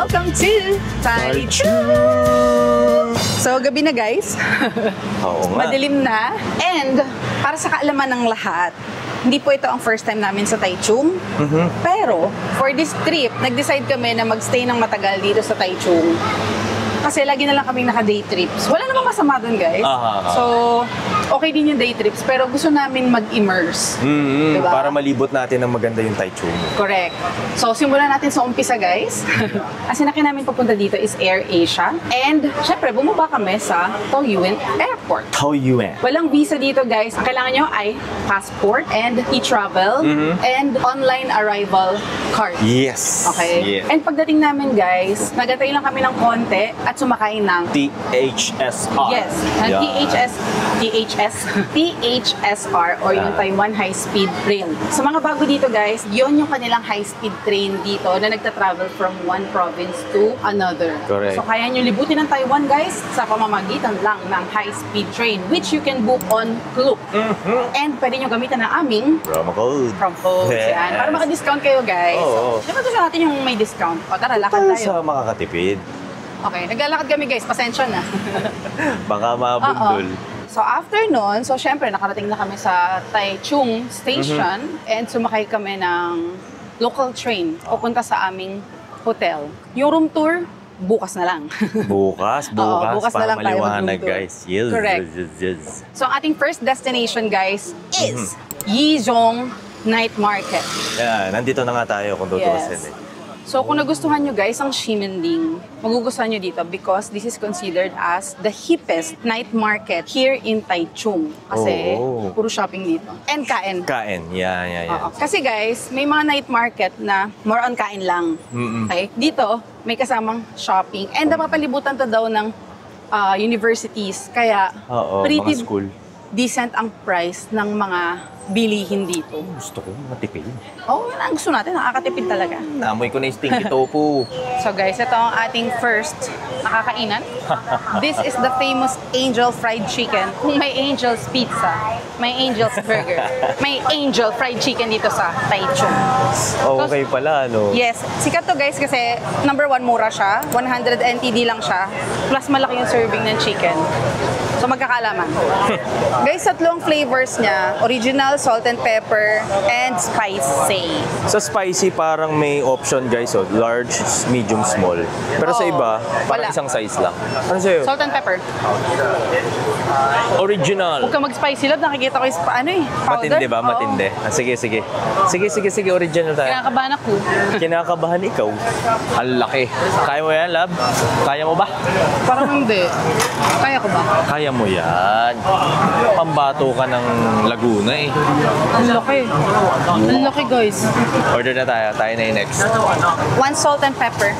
Welcome to Taichung! So, gabi na guys. Oo nga. Madilim na. And, para sa kaalaman ng lahat, hindi po ito ang first time namin sa Taichung. Pero, for this trip, nag-decide kami na magstay ng matagal dito sa Taichung. Kasi lagi na lang kaming naka-day trips. Wala namang masama dun, guys. So, okay din yung day trips, pero gusto namin mag-immerse. Diba? Para malibot natin ng maganda yung Taichung. Correct. So, simulan natin sa umpisa, guys. Ang sinakyan namin papunta dito is Air Asia. And, syempre, bumaba kami sa Taoyuan Airport. Taoyuan. Walang visa dito, guys. Ang kailangan nyo ay passport and e-travel and online arrival card. Yes. Okay? Yes. And pagdating namin, guys, nagatay lang kami ng konti at sumakay ng THSR. Yes. Ng THSR or yung Taiwan High Speed Rail. Sa mga bago dito, guys, yon yung kanilang high speed train dito na nagta-travel from one province to another. Correct. So kaya nyo libutin ng Taiwan, guys, sa pamamagitan lang ng high speed train, which you can book on Klook. And pwede nyo gamitan ng aming promo code. Yes. Yan. Para maka-discount kayo, guys. Oo. Siyempre gusto natin yung may discount. O tara, lakad tayo. Sa makakatipid. Okay, naglalakad kami, guys. Pasensya na. Baka mabundol. So after nun, so syempre nakarating na kami sa Taichung Station and sumakay kami ng local train papunta sa aming hotel. Yung room tour, bukas na lang. Bukas bukas na para lang tayo maliwanag, mag-room tour. guys. Yes, Correct. yes. So ang ating first destination, guys, is Yizhong Night Market. Yeah, nandito na nga tayo kung tutuusin. Yes. So kung nagustuhan nyo, guys, ang Ximending, magugustuhan nyo dito because this is considered as the hippest night market here in Taichung. Kasi puro shopping dito. And kain. Kain, yan. Oo. Kasi guys, may mga night market na more on kain lang. Okay? Dito, may kasamang shopping. And napapalibutan to daw ng universities. Kaya pretty mga school. Decent ang price ng mga bilihin dito. Gusto ko matipid. Oo, yan ang gusto natin. Nakakatipid talaga. Naamoy ko na yung stinky tofu. So guys, ito ang ating first nakakainan. This is the famous Angel Fried Chicken. Kung may Angel's Pizza, may Angel's Burger, may Angel Fried Chicken dito sa Taichung. Okay pala, no? Yes. Sikat to, guys, kasi number one, mura siya. 100 NTD lang siya. Plus malaki yung serving ng chicken. So magkakalaman. Guys, tatlong flavors niya. Original, salt and pepper, and spicy. Sa spicy, parang may option, guys. Large, medium, small. Pero sa iba, parang isang size lang. Ano sa'yo? Salt and pepper. Original. Huwag ka mag-spicy love. Nakikita ko yung powder. Matindi ba? Matindi. Sige. Sige, original tayo. Kinakabahan ako. Kinakabahan ikaw. Ang laki. Kaya mo yan, love? Kaya mo ba? Parang hindi. Kaya ko ba? Kaya mo yan. Pambato ka ng Laguna eh. Ang laki. Ang laki, guys. Order na tayo. Tayo na yung next. One salt and pepper.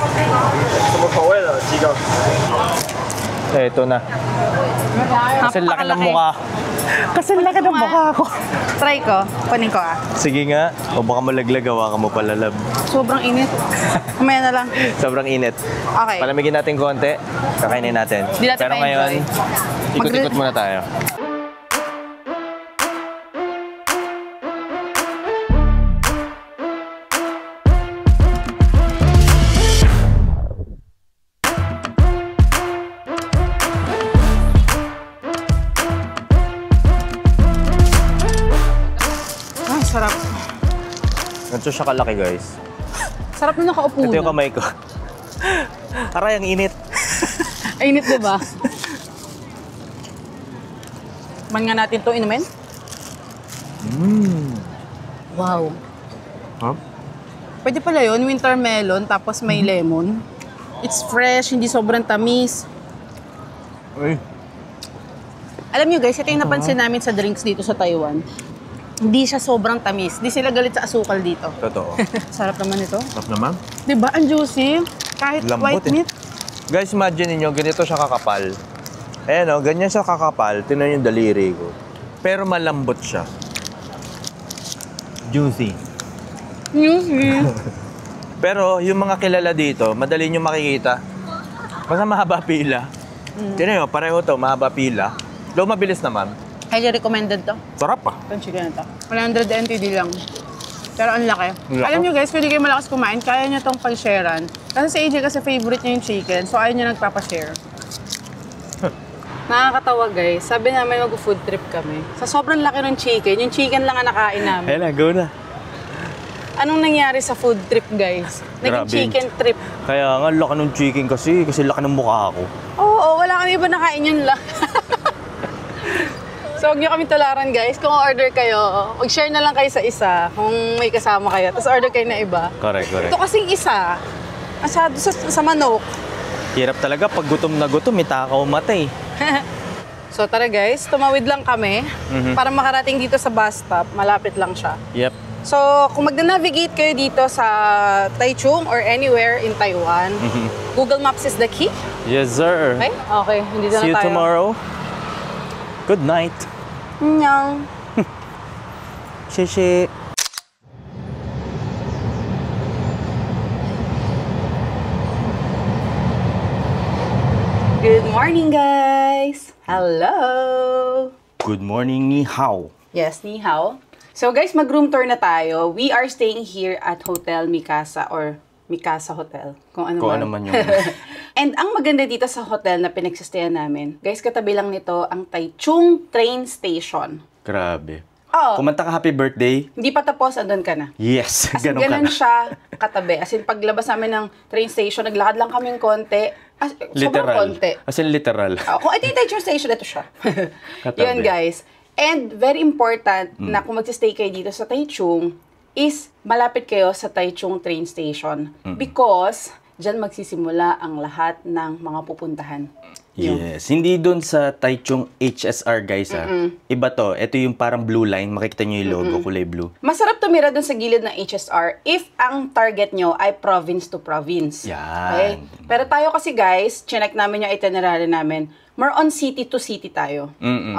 Ito na. Kasi laki ng mukha. Kasi laki ng mukha ko. Try ko. Kunin ko Sige nga. O baka malaglag. Hawakan mo pala, love. Sobrang init. Mamaya na lang. Sobrang init. Okay. Palamigin natin konti. Kakainin natin. Di natin Pero ngayon, ikot-ikot muna tayo. Sarap. Ganito siya kalaki, guys. Sarap na nakaupo Ito na. yung kamay ko. Aray, ang init. Init, diba? Man nga natin to inumin. Wow. Huh? Pwede pala yun, winter melon, tapos may lemon. It's fresh, hindi sobrang tamis. Uy. Alam nyo, guys, ito yung napansin namin sa drinks dito sa Taiwan. Hindi siya sobrang tamis. Hindi sila galit sa asukal dito. Totoo. Sarap naman ito. Sarap naman. Diba? Ang juicy. Kahit Lambot, white meat. Guys, imagine niyo ganito siya kakapal. Ayan o, ganyan siya kakapal. Tingnan yung daliri ko. Pero malambot siya. Juicy. Juicy. Pero yung mga kilala dito, madali nyo makikita. Basta mahaba pila. Tingnan nyo, pareho to, mahaba pila. Though mabilis naman. Highly recommended to. Sarap pa. Itong chicken na to. 100 NTD lang. Pero ang laki. Laki. Alam nyo guys, kung hindi kayo malakas kumain, kaya nyo itong pag-sharean. Kasi si AJ kasi favorite niya yung chicken, so ayaw niya nagpapashare. Nakakatawa guys, sabi namin mag-food trip kami. Sa sobrang laki ng chicken, yung chicken lang ang nakain namin. Ayun na, go na. Anong nangyari sa food trip guys? Naging Grabe. chicken trip. Kaya nga, laki ng chicken kasi laki ng mukha ako. Oo, wala kami iba nakain yun lang. So, huwag niyo kami tularan guys. Kung order kayo, mag-share na lang kayo sa isa kung may kasama kayo. Tapos order kayo na iba. Correct. Ito kasing isa, asado sa manok. Hirap talaga, pag gutom na gutom, may takaw matay. So tara guys, tumawid lang kami para makarating dito sa bus stop. Malapit lang siya. Yep. So, kung magna-navigate kayo dito sa Taichung or anywhere in Taiwan, Google Maps is the key. Yes, sir. Okay? Okay, hindi na See you tayo. tomorrow. Good night. Nyang. Shishi. Good morning, guys! Hello! Good morning, ni hao. Yes, ni hao. So guys, mag-room tour na tayo. We are staying here at Hotel Mikasa or Mikasa Hotel. Kung ano man yun. And ang maganda dito sa hotel na pinagsistayan namin, guys, katabi lang nito ang Taichung Train Station. Grabe. Oh, Kumanta ka happy birthday? hindi pa tapos, andun ka na. Yes, As in, ganun ka ganun na. siya katabi. As in, paglabas namin ng train station, naglakad lang kaming konti. Sobrang Literal. konti. As in literal. Kung ito yung Taichung Station, ito siya. Katabi. Yun, guys. And very important na kung magsistay kayo dito sa Taichung is malapit kayo sa Taichung train station. Because dyan magsisimula ang lahat ng mga pupuntahan. Yes. Hindi dun sa Taichung HSR, guys, ha. Iba to. Ito yung parang blue line. Makikita nyo yung logo, kulay blue. Masarap tumira dun sa gilid ng HSR if ang target nyo ay province to province. Yan. Okay? Pero tayo kasi guys, chinek namin yung itinerary namin, more on city to city tayo.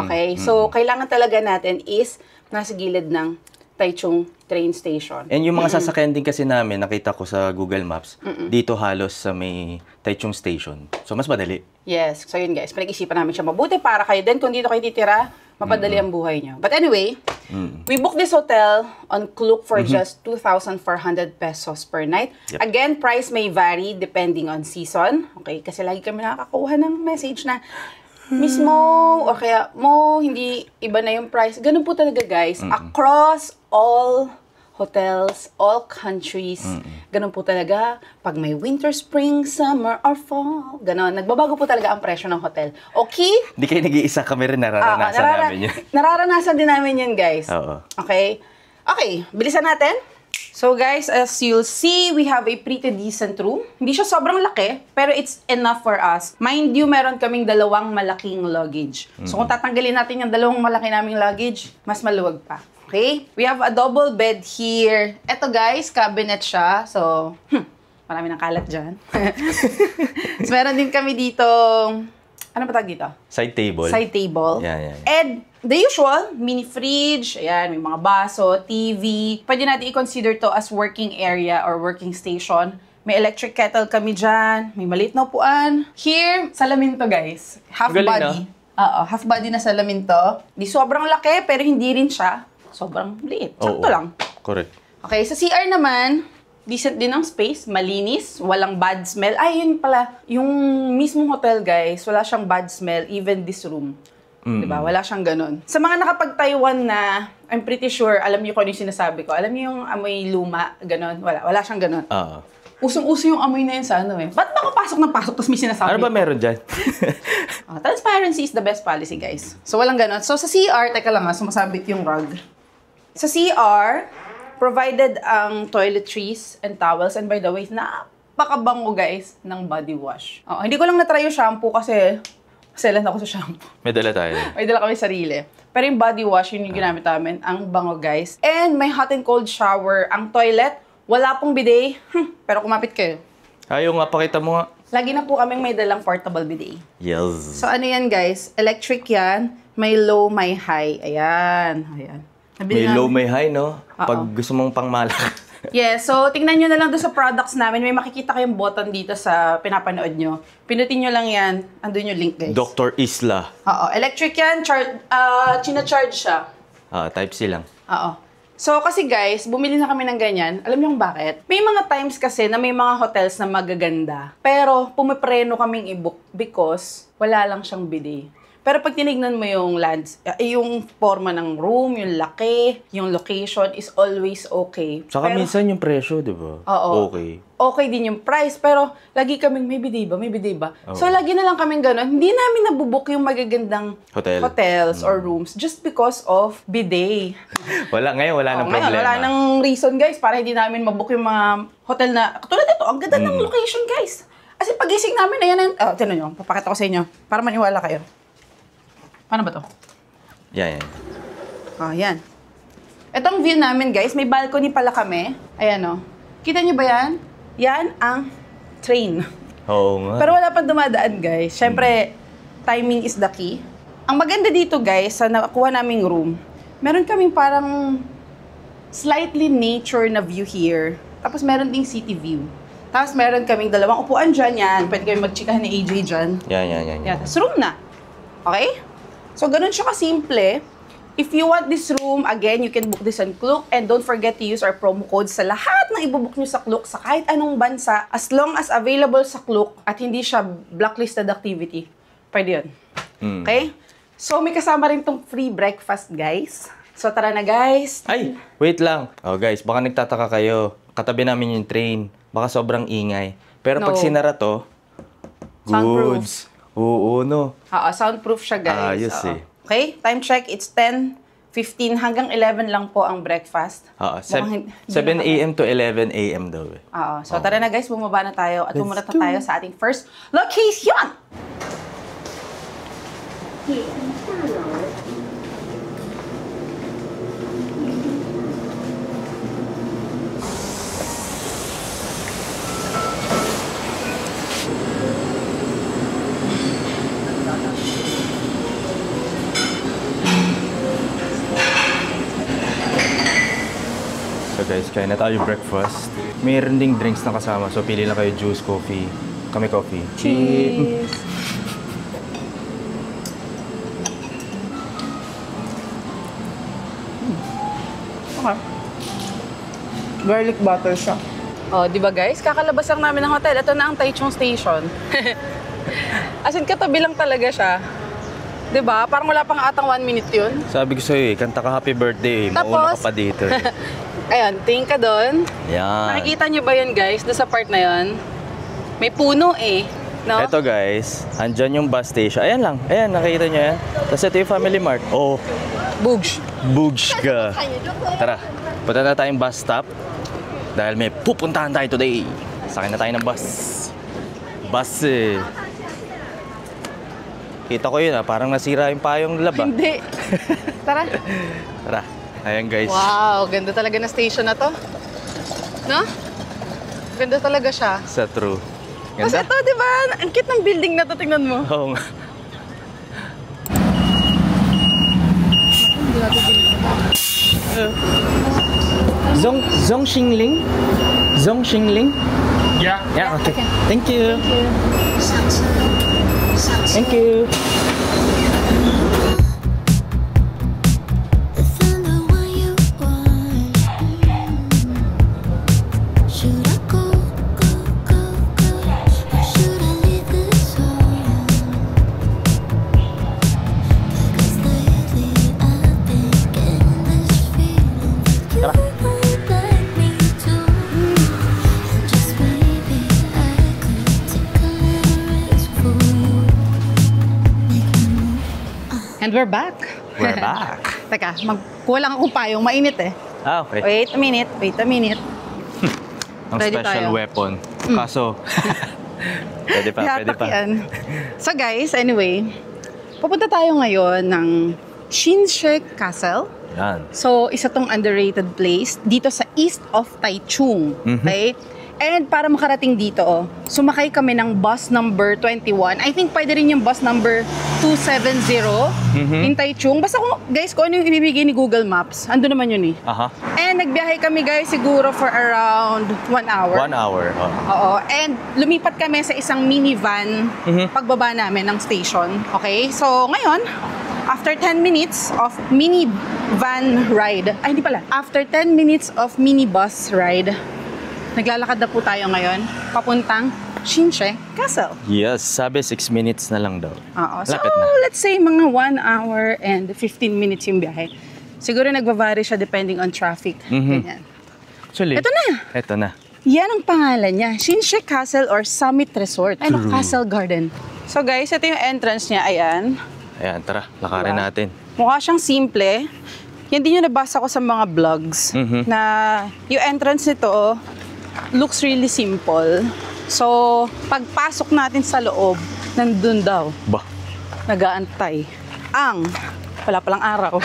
Okay? So, kailangan talaga natin is nasa gilid ng Taichung train station. And yung mga sasakyan din kasi namin, nakita ko sa Google Maps, dito halos sa may Taichung Station. So, mas madali. Yes. So, yun guys, pinag-isipan namin siya mabuti para kayo din. Kung dito kayo titira, mapadali ang buhay nyo. But anyway, we booked this hotel on Klook for just 2,400 pesos per night. Yep. Again, price may vary depending on season. Okay? Kasi lagi kami nakakakuha ng message na mismo o kaya mo, hindi iba na yung price. Ganun po talaga guys. Across all hotels, all countries. Ganun po talaga. Pag may winter, spring, summer, or fall, ganun. Nagbabago po talaga ang presyo ng hotel. Okay? Hindi kayo nag-iisa, kami rin nararanasan namin yun. Nararanasan din namin yun, guys. Oo. Okay? Okay, bilisan natin. So guys, as you'll see, we have a pretty decent room. Hindi siya sobrang laki, pero it's enough for us. Mind you, meron kaming dalawang malaking luggage. So kung tatanggalin natin yung dalawang malaki naming luggage, mas maluwag pa. Okay? We have a double bed here. Ito guys, cabinet siya. So, marami ng kalat dyan. So, meron din kami dito, ano ba tawag dito? Side table. Side table. Yeah. And the usual, mini fridge, ayan, may mga baso, TV. Pwede natin i-consider to as working area or working station. May electric kettle kami dyan. May maliit na upuan. Here, salamin to guys. Half Galing, body. Oo, half body na salamin to. Di sobrang laki, pero hindi rin siya sobrang liit. Sakto lang. Correct. Okay, sa CR naman, decent din ang space, malinis, walang bad smell. Ay, yun pala, yung mismong hotel, guys, wala siyang bad smell, even this room. Diba? Wala siyang ganun. Sa mga nakapag-Taiwan na, I'm pretty sure, alam niyo kung ano yung sinasabi ko. Alam niyo yung amoy luma, ganun. Wala siyang ganun. Usong-uso yung amoy na yun sa ano eh. Ba't ba pasok ng pasok tapos may sinasabi? Ano ba meron dyan? Transparency is the best policy, guys. So, walang ganun. So, sa CR, teka lang sumasabit yung rug. Sa CR, provided ang toiletries and towels. And by the way, napakabango guys ng body wash. Hindi ko lang na-try yung shampoo kasi selan ako sa shampoo. May dala tayo. May dala kami sarili. Pero yung body wash, yun yung ginamit namin. Ang bango guys. And may hot and cold shower. Ang toilet, wala pong bidet. Pero kumapit kayo. Ayaw nga, pakita mo nga. Lagi na po kaming may dalang portable bidet. Yes. So ano yan guys? Electric yan. May low, may high. Ayan. May low, may high, no? Pag gusto mong pangmalak. Yeah, so tingnan nyo na lang doon sa products namin. May makikita kayong button dito sa pinapanood nyo. Pinutin nyo lang yan. Andun yung link, guys. Dr. Isla. Electric yan. China-charge siya. Type C lang. So, kasi guys, bumili na kami ng ganyan. Alam niyo kung bakit? May mga times kasi na may mga hotels na magaganda. Pero, pumipreno kaming i-book because wala lang siyang bidet. Pero pag tinignan mo yung yung forma ng room, yung laki, yung location is always okay. Saka pero, minsan yung presyo, di ba? Oo. Okay. Okay din yung price, pero lagi kaming may bidet ba? May bidet ba? So, lagi na lang kaming gano'n. Hindi namin nabubook yung magagandang hotels or rooms just because of bidet. Wala, ngayon wala nang problema. Ngayon, wala nang reason, guys, para hindi namin mabook yung mga hotel na, katulad ito, ang ganda ng location, guys. As in, pagising namin, ayan, tinan nyo, papakita ko sa inyo, para maniwala kayo. Paano ba to? Yan. Yan. Itong view namin, guys, may balcony pala kami. Ayan, Kita nyo ba yan? Yan ang train. Oo nga. Pero wala pang dumadaan, guys. Siyempre, timing is the key. Ang maganda dito, guys, sa nakuha naming room, meron kaming parang slightly nature na view here. Tapos meron ding city view. Tapos meron kaming dalawang upuan dyan. Yan. Pwede kami magchikahan ni AJ dyan. Yan. Tapos room na. Okay? So, ganun siya kasimple. If you want this room, again, you can book this on Klook. And don't forget to use our promo code sa lahat na ibubook nyo sa Klook sa kahit anong bansa. As long as available sa Klook at hindi siya blacklisted activity. Pwede yun. Okay? So, may kasama rin tong free breakfast, guys. So, tara na, guys. Ay, wait lang. Oh, guys, baka nagtataka kayo. Katabi namin yung train. Baka sobrang ingay. Pero pag sinara to, goods. Oo, no. Soundproof siya, guys. Ayos eh. Okay, time check. It's 10:15 hanggang 11 lang po ang breakfast. 7 a.m. to 11 a.m. daw eh. So, tara na, guys. Bumaba na tayo at pumunta na tayo sa ating first location! So guys, kain na tayo breakfast. Mayroon ding drinks na kasama. So pili lang kayo juice, coffee. Kami coffee. Cheers! Okay. Garlic butter siya. Di ba guys? Kakalabas lang namin ng hotel. Ito na ang Taichung Station. As in, katabi lang talaga siya. Diba? Parang wala pang atang 1 minute yun. Sabi ko sa'yo ka happy birthday. Mauna ka pa dito. Ayan, tingin ka doon. Yan. Nakikita nyo ba yun, guys? Doon sa part na yun. May puno no? Ito guys, andyan yung bus station. Ayan lang. Ayan, nakikita nyo yan. Tapos ito yung Family Mart. Oh. Bugs. Bugs ka. Tara, punta na tayong bus stop. Dahil may pupuntahan tayo today. Sakay na tayo ng bus. Bus eh. Kita ko yun parang nasira yung payong laba. Hindi. Tara. Tara. Ayan guys. Wow, ganda talaga na station na to. No? Ganda talaga siya. Sa true. Kasi Ganda. ito, di ba? Ang cute ng building na to, tingnan mo. Oo nga. Zong Xingling? Zong Xingling? Yeah. Yeah, okay. Thank you. Thank you. And we're back. We're back. Teka, magkuha lang akong payong. Mainit eh. Okay. Wait a minute. Ang Ready special tayo. weapon. Kaso, pwede pa. Yatak yan. So guys, anyway, pupunta tayo ngayon ng Qinshe Castle. Yan. So, isa tong underrated place dito sa east of Taichung. Okay? And para makarating dito, sumakay kami ng bus number 21. I think pwede rin yung bus number 270 in Taichung. Basta guys, kung ano yung ibibigay ni Google Maps, ando naman yun eh. Aha. And nagbiyahe kami guys siguro for around 1 hour. 1 hour. Oh. Oo. And lumipat kami sa isang minivan pagbaba namin ng station. Okay? So, ngayon, after 10 minutes of van ride. Ay, hindi pala. After 10 minutes of minibus ride, naglalakad na po tayo ngayon papuntang Shinshe Castle. Yes, sabi 6 minutes na lang daw. Oo. So, Lapit na. let's say mga 1 hour and 15 minutes yung biyahe. Siguro nagva-vary siya depending on traffic. Ganyan. Actually, Ito na. Ito na. Yan ang pangalan niya. Shinshe Castle or Summit Resort. Ay, no, Castle Garden. So guys, ito yung entrance niya. Ayan. Ayan, tara, lakarin Diba? natin. Mukha siyang simple. Yan din yung nabasa ko sa mga vlogs na yung entrance nito looks really simple. So, pagpasok natin sa loob, nandun daw, Bah. nag-aantay ang wala palang araw.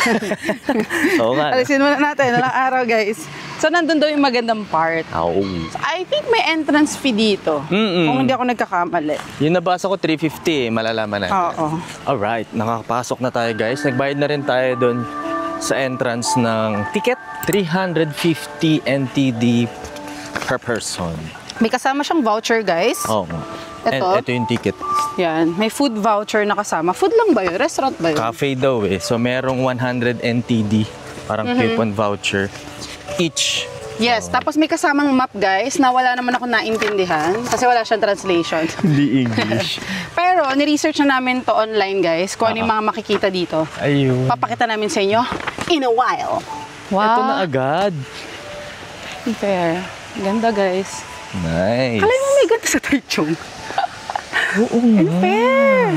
Oo nga. Alisin muna natin, walang araw guys. So, nandun daw yung magandang part. Oo. So, I think may entrance fee dito. Kung hindi ako nagkakamali. Yung nabasa ko 350 malalaman natin. Oo. Alright, nakakapasok na tayo guys. Nagbayad na rin tayo doon sa entrance ng ticket. 350 NTD per person. May kasama siyang voucher guys. Oo. Ito? Ito yung ticket. Yan, may food voucher na kasama. Food lang ba yun? Restaurant ba yun? Cafe daw eh. So merong 100 NTD. Parang coupon voucher. Each. Yes, tapos may kasamang map guys na wala naman ako naintindihan kasi wala siyang translation. Hindi English. Pero ni-research na namin to online guys kung ano yung mga makikita dito. Ayun. Papakita namin sa inyo in a while. Wow. Ito na agad. Fair. Ganda guys. Nice. Kalay mo may ganda sa Taichung. Oo nga. Fair.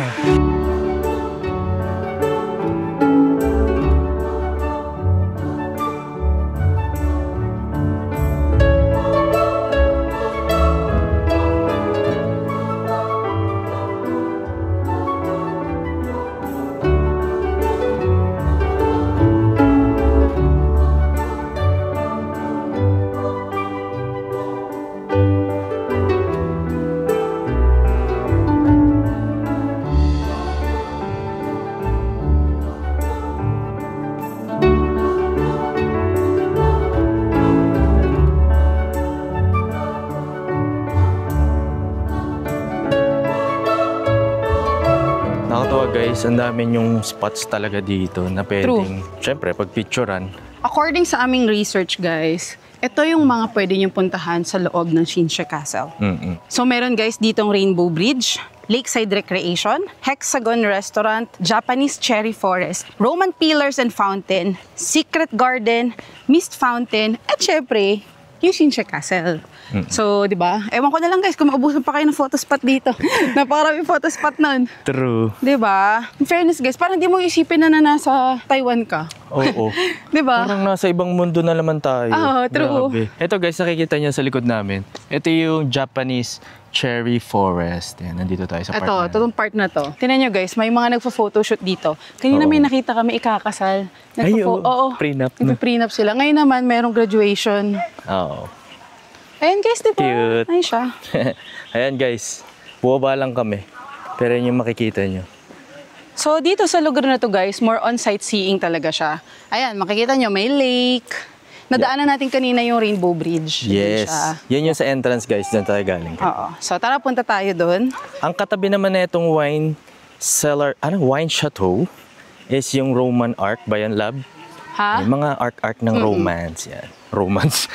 Nakakatawa guys, ang dami yung spots talaga dito na pwedeng, syempre, pagpicturean. According sa aming research guys, ito yung mga pwede niyong puntahan sa loob ng Shinshe Castle. So meron guys ditong Rainbow Bridge, Lakeside Recreation, Hexagon Restaurant, Japanese Cherry Forest, Roman Pillars and Fountain, Secret Garden, Mist Fountain, at syempre, yung Shinshe Castle. So, di ba? Ewan ko na lang guys kung maubusan pa kayo ng photo spot dito. Napakarami photo spot nun. True. Di ba? In fairness guys, parang di mo isipin na nasa Taiwan ka. Oo. Di ba? Parang nasa ibang mundo na naman tayo. Oo, true. Grabe. Ito guys, nakikita niyo sa likod namin. Ito yung Japanese Cherry Forest. Yan, nandito tayo sa part na. Itong part na to. Tingnan nyo guys, may mga nagpo-photoshoot dito. Kanina may nakita kami ikakasal. Ay, oo. Oo. Prenup na. Nagpo-prenup sila. Ngayon naman, merong graduation. Oo. Ayan guys, di ba? Cute. Ay siya. Ayan guys, buwaba lang kami. Pero yun yung makikita nyo. So dito sa lugar na to guys, more on sightseeing talaga siya. Ayan, makikita nyo, may lake. Nadaanan natin kanina yung Rainbow Bridge. Yes. Siya. Yan yung sa entrance guys, dyan tayo galing. Oo. So tara, punta tayo doon. Ang katabi naman na itong wine cellar, wine chateau, is yung Roman art ba yan, Lab? Ha? Yung mga art ng romance yan. Romance.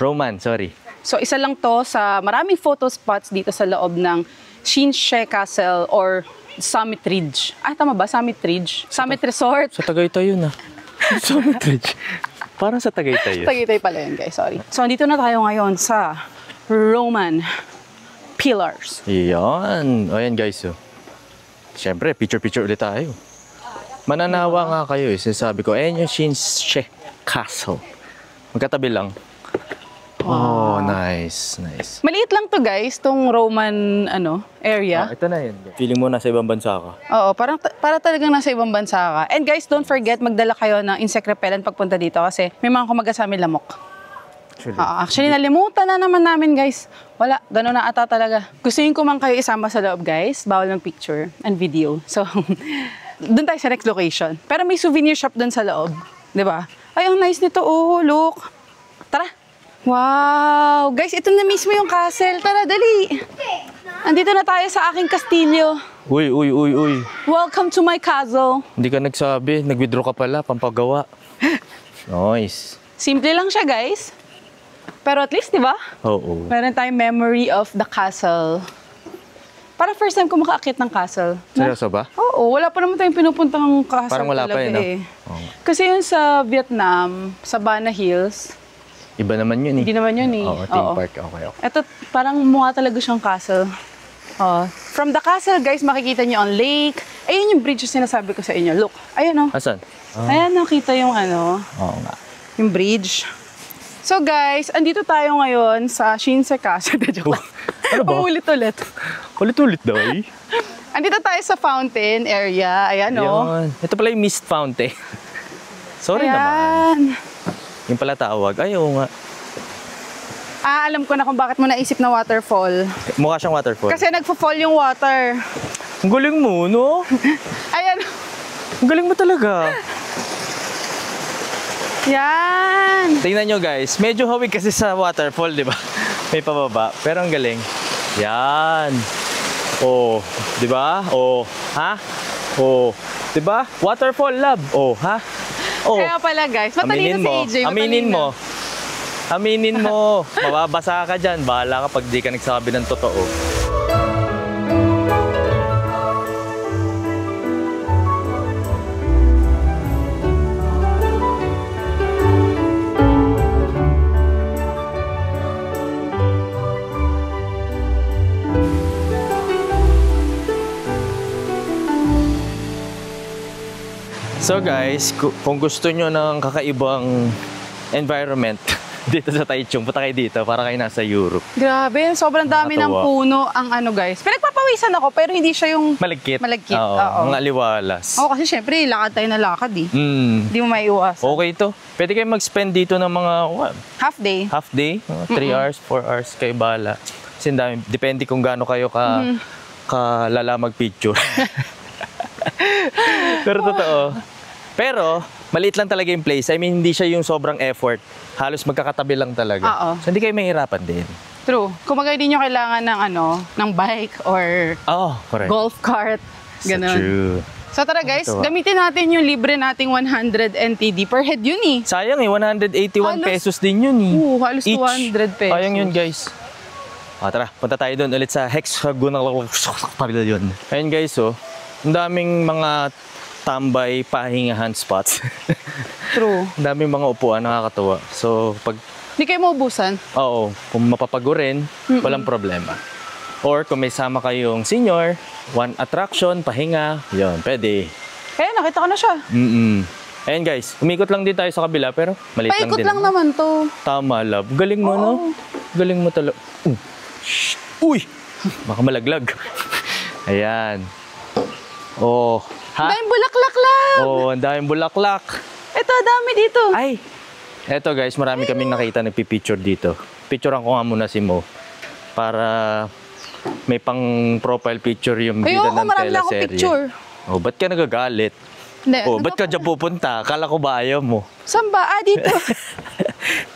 Roman, sorry. So isa lang to sa maraming photo spots dito sa loob ng Shinshe Castle or Summit Ridge. Ah, tama ba? Summit Ridge? Summit Resort? Sa Tagaytay yun Summit Ridge. Parang sa Tagaytay yun. Tagaytay pala yun guys, sorry. So andito na tayo ngayon sa Roman Pillars. Yan. O yan guys. Oh. Siyempre, picture-picture ulit tayo. Mananawa nga kayo. Sinasabi ko, ayan yung Shinshe Castle. Magkatabi lang. Oh, nice, nice. Maliit lang to guys, tong Roman area. Ito na yun. Feeling mo nasa ibang bansa ka. Oo, para talagang nasa ibang bansa ka. And guys, don't forget, magdala kayo ng insect repellent pagpunta dito kasi may mga kumagasami lamok. Actually, nalimutan na naman namin guys. Wala, gano'n na ata talaga. Gustuin ko man kayo isama sa loob guys. Bawal ng picture and video. So, dun tayo sa next location. Pero may souvenir shop dun sa loob. Diba? Ay, ang nice nito. Oh, look. Tara. Wow! Guys, ito na mismo yung castle. Tara, dali! Andito na tayo sa aking kastilyo. Uy. Welcome to my castle. Hindi ka nagsabi. Nag-withdraw ka pala, pampagawa. Nice. Simple lang siya, guys. Pero at least, di ba? Oo. Meron tayong memory of the castle. Para first time ko makaakit ng castle. Seryoso ba? Oo, wala pa naman tayong pinupuntang castle. Parang wala pa talaga eh, no? Oo. Kasi yun sa Vietnam, sa Bana Hills, Iba naman yun eh. hindi naman yun eh. Oo, theme park. Okay. Ito, parang mukha talaga siyang castle. From the castle, guys, makikita niyo ang lake. Ayun yung bridge yung sinasabi ko sa inyo. Look, ayun o. Asan? Ayan, nakita yung ano, Oo nga. yung bridge. So guys, andito tayo ngayon sa Shinsei Castle. Joke lang. Ano ba? Ulit-ulit. Ulit-ulit daw eh. Andito tayo sa fountain area. Ayan o. Yan. Ito pala yung mist fountain. Sorry naman. Ayan. Yung pala tawag. Ay, oo nga. Alam ko na kung bakit mo naisip na waterfall. Mukha siyang waterfall. Kasi nagfo-fall yung water. Ang galing mo, no? Ayan. Ang galing mo talaga. Yan. Tingnan nyo guys, medyo hawig kasi sa waterfall, di ba? May pababa, pero ang galing. Yan. Oh, di ba? Oh, ha? Oh, di ba? Waterfall love. Oh, ha? Oh. Kaya pala guys, matalino si AJ. Aminin mo. matalino. Aminin mo. Mababasa ka dyan. Bahala ka pag di ka nagsabi ng totoo. So guys, kung gusto nyo ng kakaibang environment dito sa Taichung, punta kayo dito para kayo nasa Europe. Grabe, sobrang dami ng Nakakatuwa. puno ang ano guys. Pinagpapawisan ako pero hindi siya yung Malagkit. malagkit. Oo, Oo. mga aliwalas. Oo, kasi syempre lakad tayo na lakad eh. Hindi mo maiiwasan. Okay to. Pwede kayo mag-spend dito ng mga Half day. half day, mga 3 hours, 4 hours, kayo bahala. Kasi ang dami, depende kung gaano kayo kalala mag-picture. Pero totoo. Pero, maliit lang talaga yung place. I mean, hindi siya yung sobrang effort. Halos magkakatabi lang talaga. Oo. So, hindi kayo mahirapan din. True. Kung hindi nyo kailangan ng ng bike or Oo, correct. golf cart. So Ganun. true. So tara guys, Nakakatuwa. gamitin natin yung libre nating 100 NTD per head yun eh. Sayang eh, 181 Halos- pesos din yun eh. Oo, halos Each. 200 pesos. Sayang yun guys. Tara, punta tayo doon ulit sa Hexagonal Pavilion. Ayun guys, oh. Ang daming mga tambay, pahingahan spots. True. Ang daming mga upuan, nakakatuwa. So, pag, Hindi kayo maubusan. oo, kung mapapagurin, walang problema. Or kung may sama kayong senior, one attraction, pahinga, yun, pwede. Kaya nakita ko na siya. Ayun guys, umikot lang din tayo sa kabila, pero maliit lang Paikot din. lang naman to. Tama, love. Galing mo, no? Galing mo talaga. Uy! Baka malaglag. Ayan. Oh, ha? Daming bulaklak lang. Oh, ang daming bulaklak. Ito, dami dito. Ay! Eto guys, marami kaming nakita nagpipicture dito. Picturean ko nga muna si Mo. Para may pang profile picture yung bida Ayoko, ng marami na akong teleserye. picture. Oh, ba't ka nagagalit? Hindi. Oh, ba't ka dyan pupunta? Kala ko ba ayaw mo? Saan ba? Dito.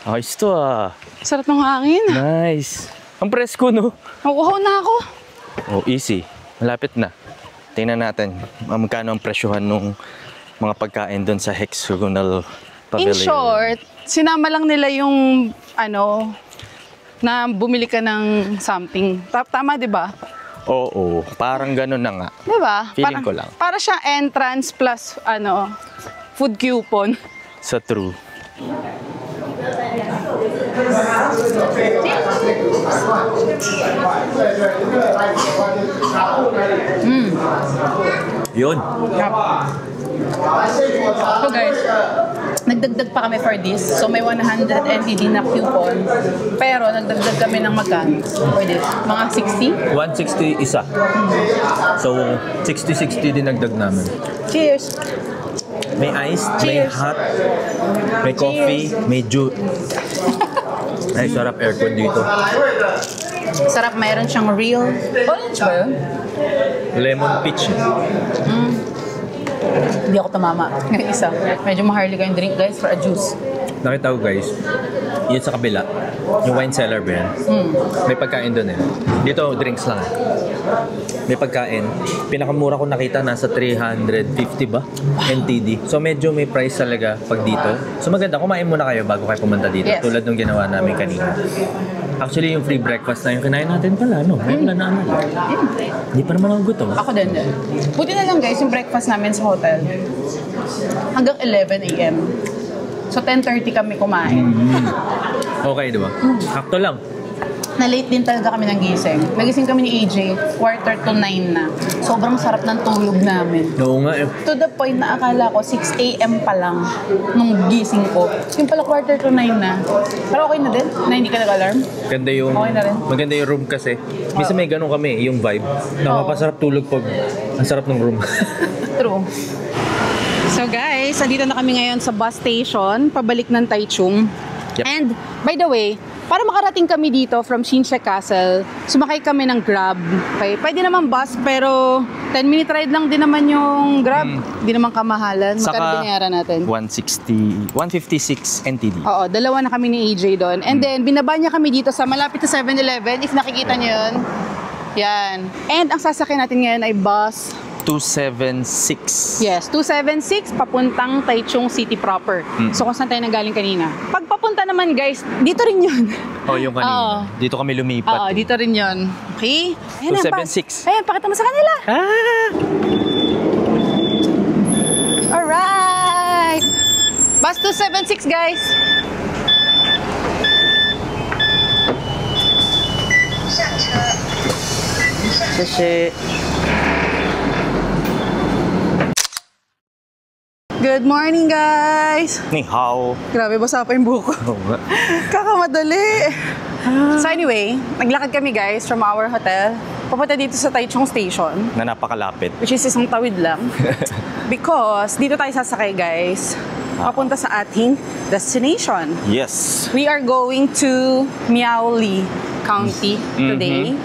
Ayos to ah. Sarap ng hangin. Nice. Ang presko, no? Nakuhaw na ako. Oh, easy. Malapit na. Tingnan natin magkano ang presyuhan nung mga pagkain doon sa Hexagonal Pavilion. In short, sinama lang nila yung na bumili ka ng something. Tama, di ba? Oo, parang ganun na nga. Di ba? Feeling ko lang. Para siyang entrance plus food coupon. Sa true. Yun. So guys, nagdagdag pa kami for this. So may 100 NTD na coupon. Pero nagdagdag kami ng magkano for this? Mga 60? 160 isa. So, 60-60 din nagdag namin. Cheers! May ice, may Cheers. hot, may coffee, may juice. Ay, sarap aircon dito. Sarap, mayroon siyang real. Orange ba yun? Lemon peach. Hindi ako tumama. Yung isa. Medyo maharlika yung drink guys for a juice. Nakita ko guys, Yun sa kabila. Yung wine cellar ba yan? May pagkain doon eh. Dito, drinks lang. May pagkain. Pinakamura ko nakita, nasa 350 ba? NTD. So medyo may price talaga pag dito. So maganda, kumain muna kayo bago kayo pumunta dito. Yes. Tulad nung ginawa namin kanina. Actually, yung free breakfast na yung kinain natin pala, no? Wala na ano. Hindi pa naman ako gutom. Ako din. Buti na lang guys, yung breakfast namin sa hotel. Hanggang 11 a.m. So 10:30 kami kumain. Okay, di ba? Sakto lang. Na-late din talaga kami ng gising. Nagising kami ni AJ, 8:45 na. Sobrang sarap ng tulog namin. Oo nga eh. To the point na akala ko 6 a.m. pa lang nung gising ko. Yung pala 8:45 na. Pero okay na din, na hindi ka nag-alarm. Ganda yung, Okay na rin. maganda yung room kasi. Minsan may ganun kami, yung vibe. Nakapasarap tulog pag ang sarap ng room. True. So guys, andito na kami ngayon sa bus station, pabalik ng Taichung. Yep. And by the way, para makarating kami dito from Shinshe Castle, sumakay kami ng Grab. Okay? Pwede naman bus, pero 10-minute ride lang din naman yung Grab. Hindi naman kamahalan. Magkano binayaran natin? 156 NTD. Oo, dalawa na kami ni AJ doon. And then, binaba niya kami dito sa malapit sa 7-Eleven. If nakikita niyo yun, yan. And ang sasakyan natin ngayon ay bus 276. Yes, 276 papuntang Taichung City proper. So kung saan tayo nanggaling kanina. Pag papunta naman guys, dito rin yun. Oh, yung kanina. Dito kami lumipat. Oo, dito rin yun. Okay? Ayan na, 276. Ayan, pakita mo sa kanila. Alright! Bus 276 guys. Kasi Good morning guys! ni hao. Grabe, basa pa yung buhok ko. Kakamadali. So anyway, naglakad kami guys from our hotel. Papunta dito sa Taichung Station. Na napakalapit. Which is isang tawid lang. Because dito tayo sasakay guys. Papunta sa ating destination. Yes. We are going to Miaoli County today.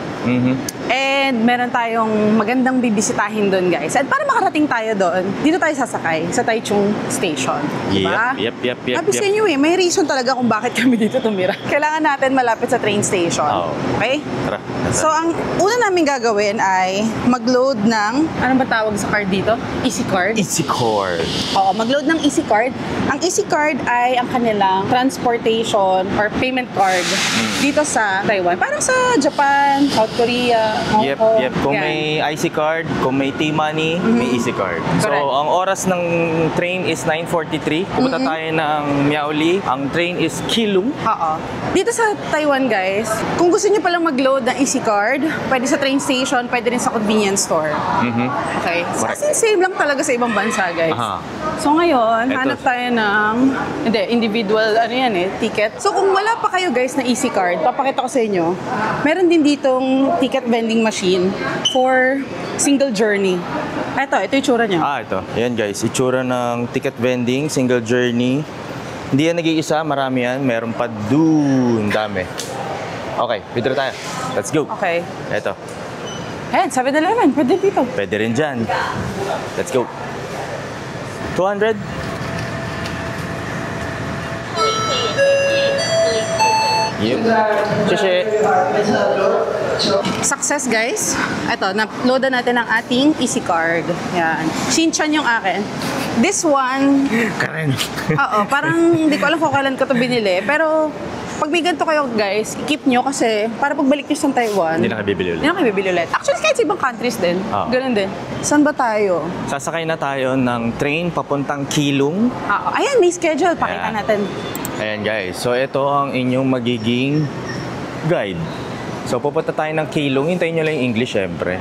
And meron tayong magandang bibisitahin doon guys. At para makarating tayo doon, dito tayo sasakay sa Taichung Station. Diba? Yep. Sabi sa inyo may reason talaga kung bakit kami dito tumira. Kailangan natin malapit sa train station. Oh. Okay? Tara. So ang una namin gagawin ay mag-load ng, ano ba tawag sa card dito? Easy card? Easy Cord. Oo, mag-load ng Easy Card. Ang Easy Card ay ang kanilang transportation or payment card dito sa Taiwan. Parang sa Japan, South Korea, Hong Kong. Yep. Kung yan. may IC card, kung may T-Money, may Easy Card. So, Correct. ang oras ng train is 9:43. Pupunta tayo ng Miaoli. Ang train is Keelung. Oo. Dito sa Taiwan, guys, kung gusto niyo palang mag-load ng Easy Card, pwede sa train station, pwede rin sa convenience store. Okay? So, as in, same lang talaga sa ibang bansa, guys. Aha. So, ngayon, Eto. hanap tayo ng, individual, ticket. So, kung wala pa kayo, guys, na Easy Card, papakita ko sa inyo, meron din ditong ticket vending machine for single journey. Ito yung tsura niya. Ito. Ayan guys, itsura ng ticket vending, single journey. Hindi yan nag-iisa, marami yan. Meron pa dun, dami. Okay, withdraw tayo. Let's go. Okay. Ito. Ayan, 7-Eleven. Pwede dito. Pwede rin dyan. Let's go. 200? Yep. Sheshe. Success, guys. Ito, na-loadan natin ang ating Easy Card. Yan. Shinchan yung akin. This one, Karen. oo, parang hindi ko alam kung kailan ko ito binili. Pero, pag may ganito kayo, guys, i-keep nyo kasi para pagbalik nyo sa Taiwan, Hindi na kayo bibili ulit. hindi na kayo bibili ulit. Actually, kahit sa ibang countries din. Oo. Ganun din. Saan ba tayo? Sasakay na tayo ng train papuntang Keelung. Ayan, may schedule. Pakita Ayan. natin. Ayan guys, so ito ang inyong magiging guide. So pupunta tayo ng Keelung, hintayin nyo lang yung English syempre.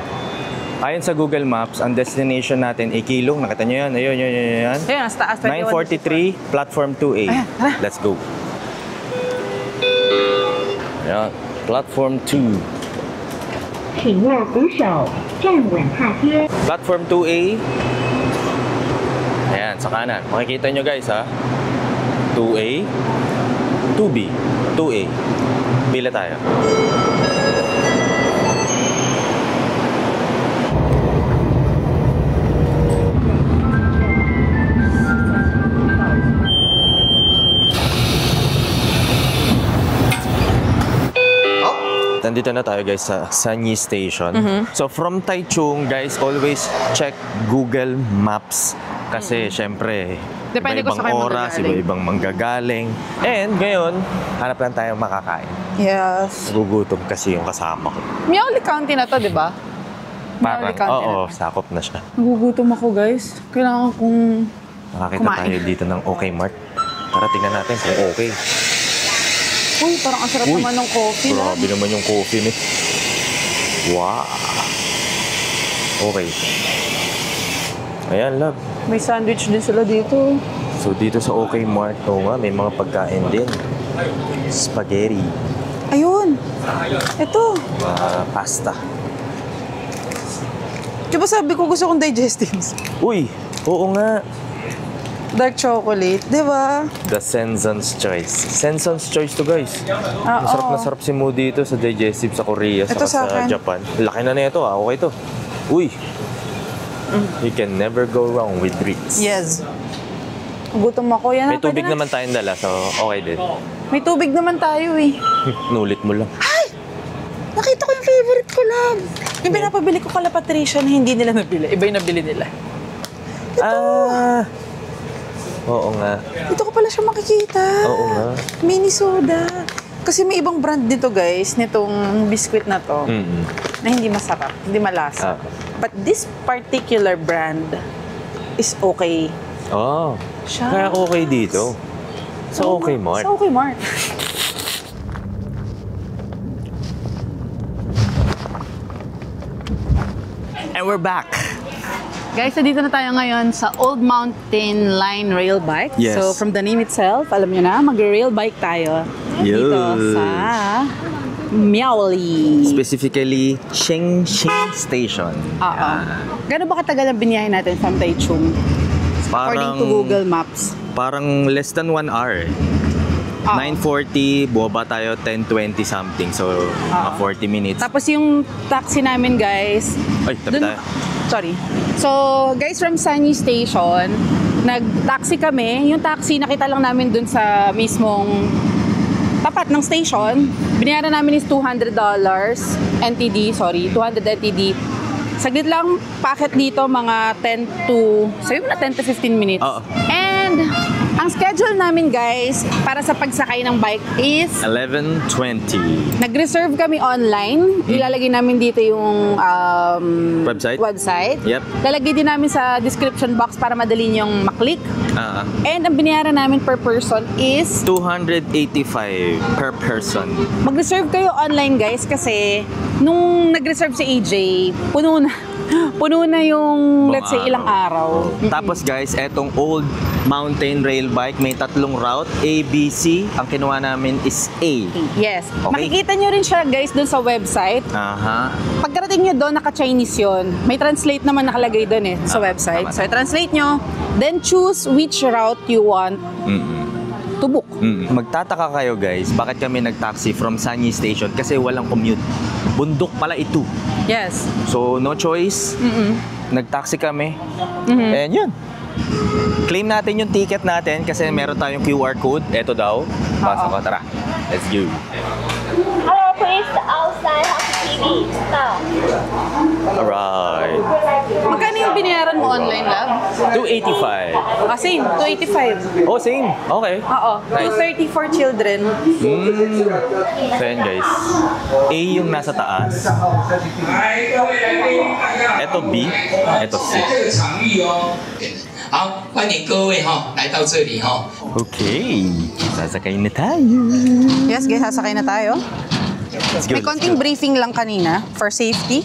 Ayon sa Google Maps, ang destination natin ay Keelung. Nakita nyo yan? Ayun. Ayan, sa taas. 943, platform 2A. Ayan, tara. Let's go. Ayan, platform 2. 请握扶手，站稳踏阶。 Platform 2A. Ayan, sa kanan. Makikita nyo guys ha. 2A, 2B, 2A. Pila tayo. andito na tayo guys sa Sanyi Station. So from Taichung guys, always check Google Maps. Kasi syempre, Depende kung iba-ibang saan kayo oras, manggagaling. iba-ibang manggagaling. And ngayon, hanap lang tayo makakain. Yes. Gugutom kasi yung kasama ko. Miaoli County na to, di ba? Miaoli County oo, na to. sakop na siya. Nagugutom ako, guys. Kailangan kong Nakakita kumain. tayo dito ng OK Mart. Tara, tingnan natin kung okay. Uy, parang ang sarap naman ng coffee na. Grabe naman yung coffee ni. Wow. Okay. Ayan, love. May sandwich din sila dito. So, dito sa OK Mart, nga, may mga pagkain din. Spaghetti. Ayun. Ito. Pasta. Di ba sabi ko gusto kong digestives? Uy, oo nga. Dark chocolate, di ba? The Senson's Choice. Senson's Choice to, guys. Ah, Masarap oo. na sarap si Mo dito sa digestive sa Korea, Ito saka sa sa akin. Japan. Laki na nito, okay to. Uy. You can never go wrong with Ritz. Yes. Gutom ako. Yan May na, tubig pwede na. naman tayong dala, so okay din. May tubig naman tayo eh. Nulit mo lang. Nakita ko yung favorite ko lang. Yung pinapabili ko kala Patricia na hindi nila nabili. Iba yung nabili nila. Oo nga. Dito ko pala siya makikita. Oo nga. Mini soda. Kasi may ibang brand dito guys, nitong biscuit na to, na hindi masarap, hindi malasa. But this particular brand is okay. Oh. Siya. Kaya okay dito. Sa OK Mart. Sa OK Mart. And we're back. Guys, dito na tayo ngayon sa Old Mountain Line Rail Bike. Yes. So, from the name itself, alam nyo na, mag-rail bike tayo. Dito Yes. sa Miaoli. Specifically, Shengxing Station. Oo. Gano'n ba katagal ang biniyahe natin from Taichung? According to Google Maps. Parang less than 1 hour. 9:40, bumaba tayo 10:20 something. So, mga 40 minutes. Tapos yung taxi namin, guys. Ay, tabi tayo. Sorry. So, guys, from Sanyi Station, nag-taxi kami. Yung taxi, nakita lang namin dun sa mismong tapat ng station. Binayaran namin is $200 NTD, sorry, 200 NTD. Saglit lang, packet dito, mga 10 to 15 minutes. Oo. And, ang schedule namin, guys, para sa pagsakay ng bike is 11:20. nag-reserve kami online. Ilalagay namin dito yung Website? Yep. Lalagay din namin sa description box para madali niyong maklik. And ang binayaran namin per person is 285 per person. mag-reserve kayo online, guys, kasi nung nag-reserve si AJ, puno na yung, let's say, ilang araw. Tapos guys, etong Old Mountain Rail Bike, may tatlong route. A, B, C. Ang kinuha namin is A. Yes. Okay. Makikita nyo rin siya, guys, dun sa website. Aha. Pagkarating nyo doon, naka-Chinese yun. May translate naman nakalagay doon sa website. tama. So, translate nyo, then choose which route you want to book. Magtataka kayo guys, bakit kami nag-taxi from Sanyi Station? Kasi walang commute. Bundok pala ito. Yes. So, no choice. Nag-taxi kami. And yun. Claim natin yung ticket natin kasi meron tayong QR code. Ito daw. Pasok ko. Tara. Let's go. Hello, please outside Happy TV. Now. Alright. Magkano yung binayaran mo online, love? 285. Same. 285. Oh, same. Okay. Oo. Nice. 230 for children. So yan guys. A yung nasa taas. Ito B. Ito C. 这个场域哦。好，欢迎各位哈、来到这里哈、 Okay. Sasakay na tayo. Yes, guys. Sasakay na tayo. Let's go. May konting briefing lang kanina for safety.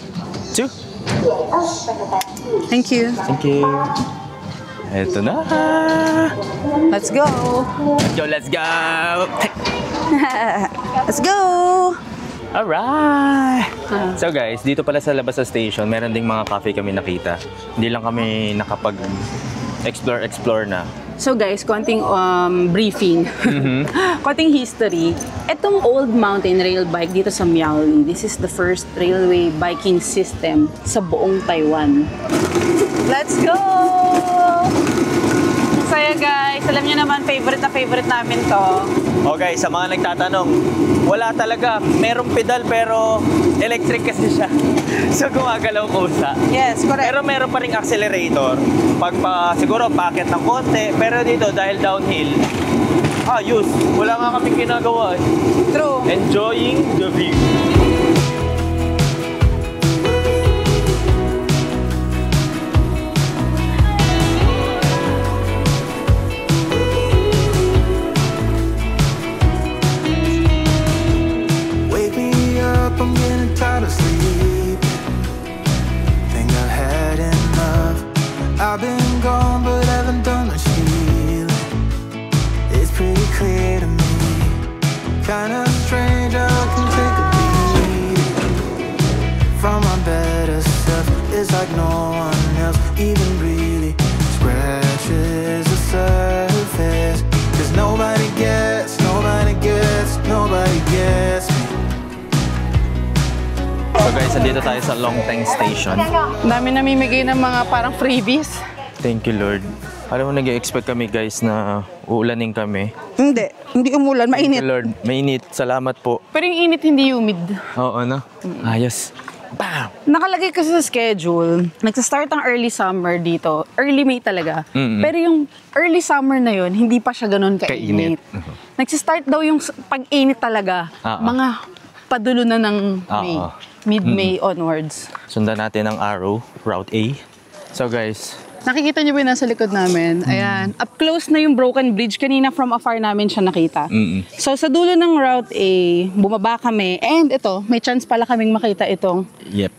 2. Thank you. Thank you. Ito na. Let's go. Let's go. Let's go. Alright! So guys, dito pala sa labas sa station, meron ding mga cafe kami nakita. Hindi lang kami nakapag-explore na. So guys, konting briefing. Konting history. Itong Old Mountain Rail Bike dito sa Miaoli, this is the first railway biking system sa buong Taiwan. Let's go! saya guys. Alam niyo naman, favorite namin to. Okay, sa mga nagtatanong, wala talaga. Merong pedal pero electric kasi siya. So gumagalaw kusa. Yes, correct. Pero meron pa ring accelerator. Siguro packet ng konti. Pero dito, dahil downhill, ayos. Wala nga kaming ginagawa eh. True. Enjoying the view. Wake me up, I'm getting tired of sleep. Think I've had enough. I've been gone, but haven't done much healing. It's pretty clear to me. Kinda strange how I can take a beat from my better self. It's like no one else even really scratches the surface. 'Cause nobody gets me. So guys, andito tayo sa Longteng Station. Dami namimigay ng mga parang freebies. Thank you, Lord. Alam mo, nag-expect kami guys na uulanin kami. Hindi umulan, Thank mainit. you, Lord. Mainit. Salamat po. Pero yung init hindi humid. Oo, no? Ayos. Bam! Nakalagay kasi sa schedule, nagsa-start ang early summer dito. Early May talaga. Pero yung early summer na yun, hindi pa siya ganun kainit. Nagsa-start daw yung pag-init talaga. Mga padulo na ng May. Mid-May onwards. Sundan natin ang arrow, Route A. So guys, Nakikita niyo ba yung nasa likod namin? Ayan. Up close na yung broken bridge. Kanina from afar namin siya nakita. So sa dulo ng Route A, bumaba kami. And ito, may chance pala kaming makita itong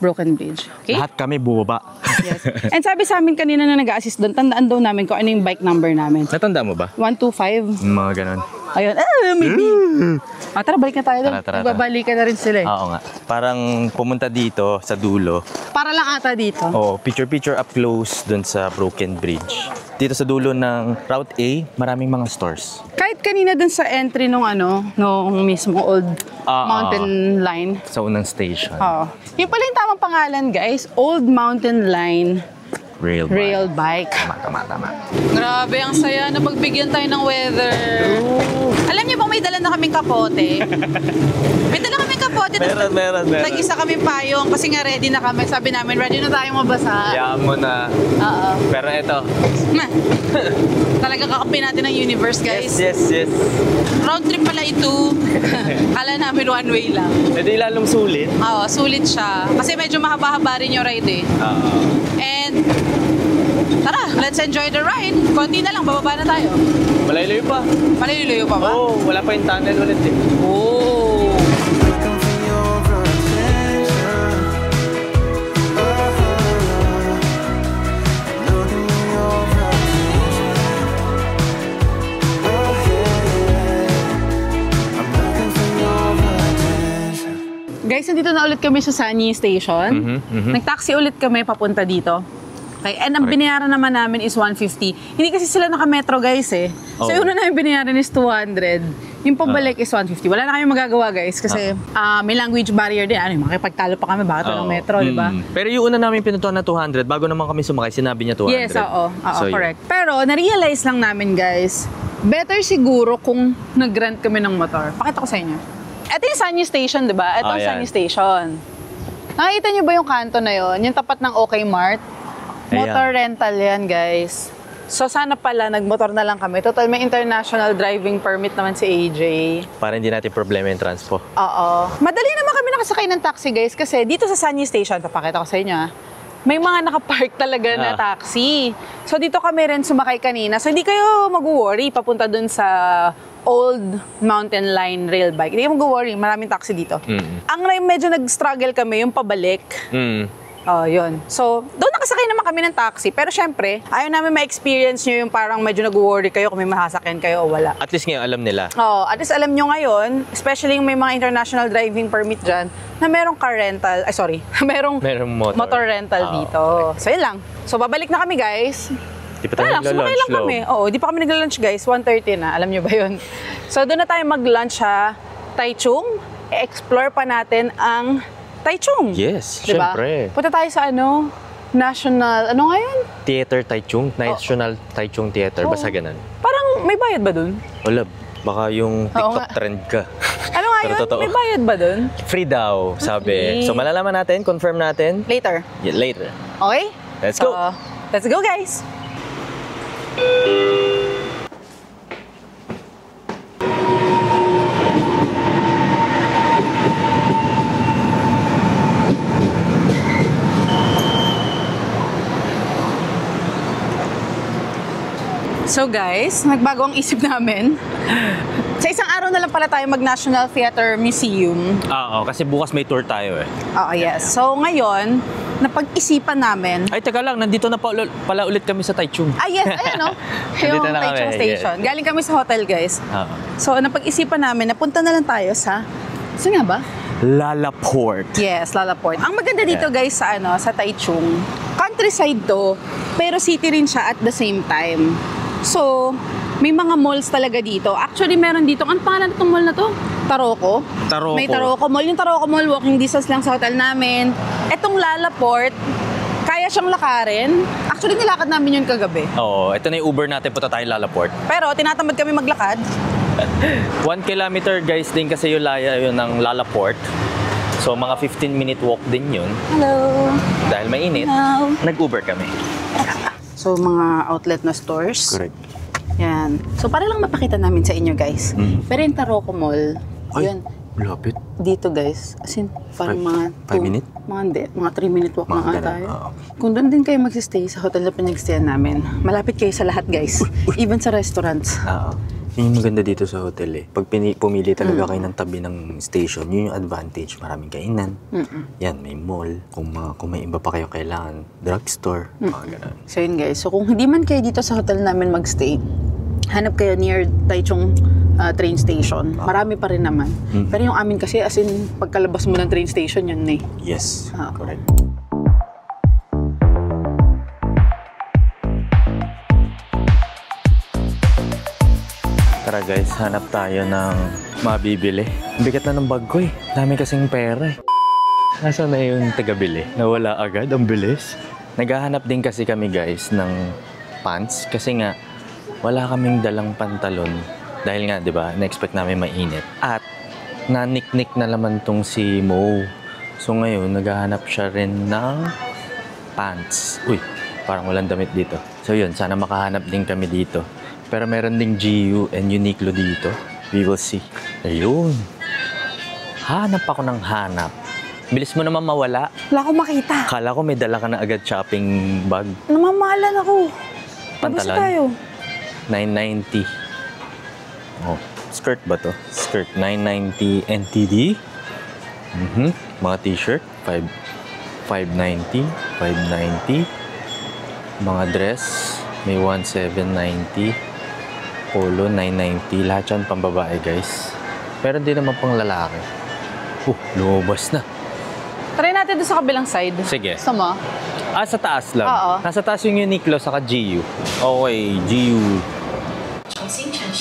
broken bridge. Okay? lahat kami bubaba. Yes. And sabi sa amin kanina na nag-assist doon, tandaan daw namin kung ano yung bike number namin. Natanda mo ba? 125. Mga ganon. Ayun. Maybe. Tara, balik na tayo doon. Tara. Magbabalikan na rin sila eh. Oo nga. Parang pumunta dito sa dulo. Para lang ata dito. Oh, picture up close dun sa broken bridge. Dito sa dulo ng Route A, maraming mga stores. Kahit kanina dun sa entry nung mismo old mountain line. Sa unang station. Oo. Yung pala yung tamang pangalan, guys. Old Mountain Line Rail Bike. Tama. Grabe, ang saya na pagbigyan tayo ng weather. Alam niyo ba may dala na kaming kapote? May dala kaming kapote. Meron. Nag-isa kaming payong kasi nga ready na kami. Sabi namin, ready na tayong mabasa. Hayaan mo na. Oo. Pero ito. Talaga kakampi natin ang universe, guys. Yes. Road trip pala ito. Kala namin one way lang. Ito lalong sulit. Oo, sulit siya. Kasi medyo mahaba-haba rin yung ride eh. And tara, let's enjoy the ride. Konti na lang, bababa na tayo. Malayo pa. Malayo pa ba? Oo, wala pa yung tunnel ulit eh. Oh. Looking for your attention. Looking for your attention. I'm looking for your attention. Guys, nandito na ulit kami sa Sanyi Station. Nag-taxi ulit kami papunta dito. Okay, and ang binayaran naman namin is 150. Hindi kasi sila naka-metro, guys eh. So yung una namin binayaran is 200. Yung pabalik is 150. Wala na kami magagawa, guys, kasi may language barrier din. Makipagtalo pa kami, bakit walang metro, di ba? Pero yung una namin pinutuan na 200, bago naman kami sumakay, sinabi niya 200. Yes, oo, So, correct. Pero na-realize lang namin, guys, better siguro kung nag-rent kami ng motor. Pakita ko sa inyo. Ito yung Sanyi Station, di ba? Ito ang yan. Sanyi Station. Nakikita niyo ba yung kanto na yon? Yung tapat ng OK Mart? Motor rental yan, guys. So sana pala nagmotor na lang kami. Total may international driving permit naman si AJ. Para hindi natin problema yung transpo. Oo. Madali naman kami nakasakay ng taxi, guys, kasi dito sa Sanyi Station, papakita ko sa inyo may mga nakapark talaga na taxi. So dito kami rin sumakay kanina. So hindi kayo mag-worry papunta dun sa Old Mountain Line Rail Bike. Hindi kayo mag-worry, maraming taxi dito. Ang medyo nag-struggle kami yung pabalik. Oh, yun. So, doon nakasakay naman kami ng taxi. Pero syempre, ayaw namin ma-experience nyo yung parang medyo nag-worry kayo kung may mahasakyan kayo o wala. At least ngayon alam nila. Oh, at least alam nyo ngayon, especially yung may mga international driving permit dyan, na merong car rental, merong motor rental dito. So, yun lang. So, babalik na kami, guys. Di pa tayo sumakay lang kami. Oo, di pa kami nagla-lunch, guys. 1:30 na. Alam nyo ba yun? So, doon na tayo mag-lunch sa Taichung. I-explore pa natin ang Taichung. Yes, diba? syempre. Punta tayo sa National, ano nga yun? Theater Taichung, National Taichung Theater, basta ganun. Parang may bayad ba dun? Wala, baka yung TikTok nga. trend ka. Ano nga Pero yun? totoo. May bayad ba dun? Free daw, sabi. Okay. So malalaman natin, confirm natin. Later. Yeah, later. Okay? Let's go! Let's go, guys! So guys, nagbago ang isip namin. Sa isang araw na lang pala tayo mag-National Theater Museum. Oo, kasi bukas may tour tayo eh. Oo, yes. So ngayon, napag-isipan namin. Ay, teka lang, nandito na pala ulit kami sa Taichung. Ah, yes, ayan o. Yung Nandito na kami, Taichung Station. yes. Galing kami sa hotel, guys. Oo. So, napag-isipan namin, napunta na lang tayo sa... Saan nga ba? Lalaport. Yes, Lalaport. Ang maganda dito, guys, sa Taichung, countryside to, pero city rin siya at the same time. So, may mga malls talaga dito. Actually, meron dito. Ano pangalan itong mall na to? Taroko. Taroko. May Taroko Mall. Yung Taroko Mall, walking distance lang sa hotel namin. Etong Lalaport, kaya siyang lakarin. Actually, nilakad namin yun kagabi. Oo, ito na yung Uber natin, punta tayo Lalaport. Pero, tinatamad kami maglakad. 1 kilometer guys din kasi yung laya yun ng Lalaport. So mga 15-minute walk din yun. Hello. Dahil mainit, Hello. nag-Uber kami. So, mga outlet na stores. Correct. Yan. So, para lang mapakita namin sa inyo, guys. Pero yung Taroko Mall, yun, lapit. dito, guys. As in, parang mga... 5 minute? Mga 3-minute walk na Mga nga ganun, tayo. oo. Kung doon din kayo magsistay sa hotel na pinagstayan namin, malapit kayo sa lahat, guys. Even sa restaurants. Oo. Yun yung maganda dito sa hotel eh. Pag pumili talaga kayo ng tabi ng station, yun yung advantage. Maraming kainan. Yan, may mall. Kung may iba pa kayo kailangan, drugstore. Mga ganun. So yun, guys. So kung hindi man kayo dito sa hotel namin magstay, hanap kayo near Taichung train station. Marami pa rin naman. Pero yung amin kasi, as in, pagkalabas mo ng train station, yun eh. Yes, correct. Tara guys, hanap tayo ng mabibili. Ang bigat na ng bag ko eh. Dami kasing pera eh. Nasaan na yung tagabili? Nawala agad, ang bilis. Naghahanap din kasi kami guys ng pants. Kasi nga, wala kaming dalang pantalon. Dahil nga, di ba, na-expect namin mainit. At, naniknik na naman tong si Mo. So ngayon, naghahanap siya rin ng pants. Uy, parang walang damit dito. So yun, sana makahanap din kami dito. Pero meron ding GU and Uniqlo dito. We will see. Ayun. Hanap ako ng hanap. Bilis mo naman mawala. Wala akong makita. Kala ko may dala ka na agad shopping bag. Namamahalan ako. Pantalon? Labas tayo. $990. Oh, skirt ba to? Skirt. $990 NTD. Mga t-shirt. $590. $590. Mga dress. May $1,790. Polo, $990. Lahat yan pambabae, guys. Pero di naman pang lalaki. Lumabas na. Try natin doon sa kabilang side. Sige. Gusto mo? Sa taas lang. Oo. Nasa taas yung Uniqlo, saka GU. Okay, GU.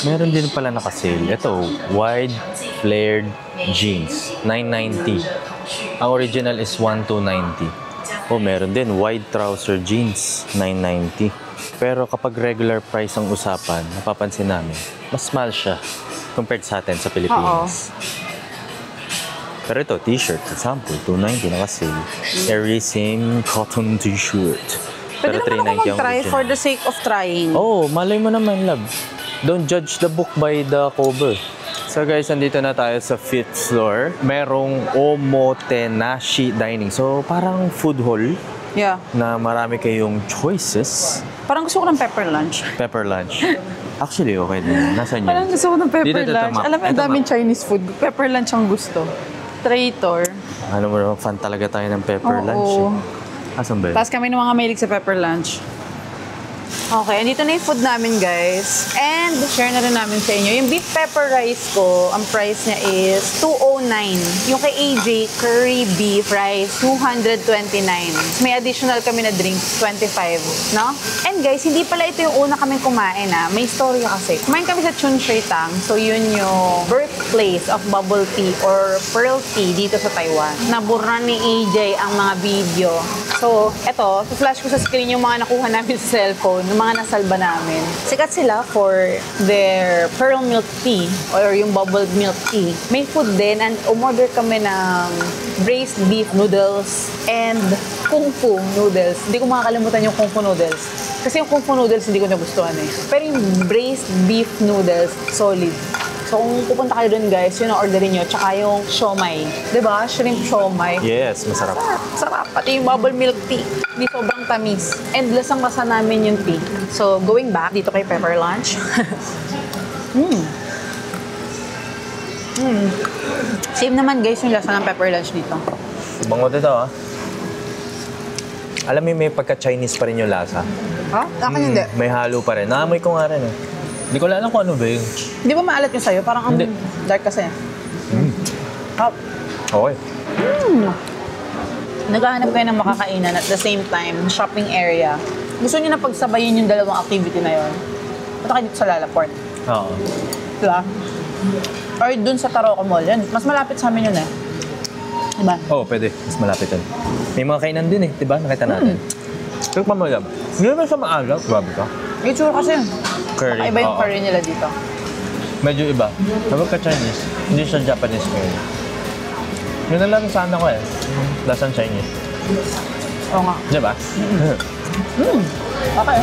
Meron din pala naka-sale. Ito, wide flared jeans. $990. Ang original is $1,290. Meron din wide trouser jeans. $990. Pero kapag regular price ang usapan, napapansin namin, mas mahal siya compared sa atin sa Pilipinas. Pero ito, t-shirt, example, $290 naka-sale. Every same cotton t-shirt. Pwede naman ako mag-try for the sake of trying. Malay mo naman, love. Don't judge the book by the cover. So guys, nandito na tayo sa 5th floor. Merong Omotenashi Dining. So parang food hall. Yeah. Na marami kayong choices. Parang gusto ko ng pepper lunch. Pepper lunch. Actually, okay din. Nasaan yun? Parang gusto ko ng pepper Dito, lunch. Alam mo, ang daming Chinese food. Pepper lunch ang gusto. Traitor. Ano mo naman, fan talaga tayo ng pepper lunch eh. Asan ba yun? Tapos kami ng mga mahilig sa pepper lunch. Okay, andito na yung food namin, guys. And share na rin namin sa inyo. Yung beef pepper rice ko, ang price niya is $209. Yung kay AJ, curry beef rice, $229. May additional kami na drinks, $25, no? And guys, hindi pala ito yung una kaming kumain, ha? May story kasi. Kumain kami sa Chun Shui Tang. So, yun yung place of bubble tea or pearl tea dito sa Taiwan. Nabura ni AJ ang mga video. So, eto, flash ko sa screen yung mga nakuha namin sa cellphone, yung mga nasalba namin. Sikat sila for their pearl milk tea or yung bubble milk tea. May food din and umorder kami ng braised beef noodles and kung fu noodles. Hindi ko makakalimutan yung kung fu noodles. Kasi yung kung fu noodles hindi ko nagustuhan eh. Pero yung braised beef noodles, solid. So kung pupunta kayo dun guys, yun ang orderin nyo. Tsaka yung siomai. Diba? Shrimp siomai. Yes, masarap. Sarap. Pati yung bubble milk tea. Hindi sobrang tamis. And lasang-lasa namin yung tea. So going back dito kay Pepper Lunch. Same naman guys yung lasa ng Pepper Lunch dito. Bango dito ah. Alam mo may pagka-Chinese pa rin yung lasa. Ha? Akin hindi. May halo pa rin. Naamoy ko nga rin eh. Hindi ko alam kung ano ba yun. Di ba maalat yung sa'yo? Parang ang Hindi. dark kasi. Hop. Okay. Naghahanap kayo ng makakainan at the same time, shopping area. Gusto niyo na pagsabayin yung dalawang activity na yon? Punta kayo dito sa Lalaport. Oo. Diba? Or dun sa Taroko Mall. Yan. Mas malapit sa amin yun eh. Diba? Oo, pwede. Mas malapit yun. May mga kainan din eh. Diba? Nakita natin. Pero pamalab. Hindi naman siya maalaw. Grabe ka. Yung tsura kasi yun. Curry. Iba yung Oo. curry nila dito. Medyo iba. Kapag ka-Chinese, hindi siya Japanese curry. Yun na lang sana ko eh. Lasang Chinese. Oo nga. Diba? Okay.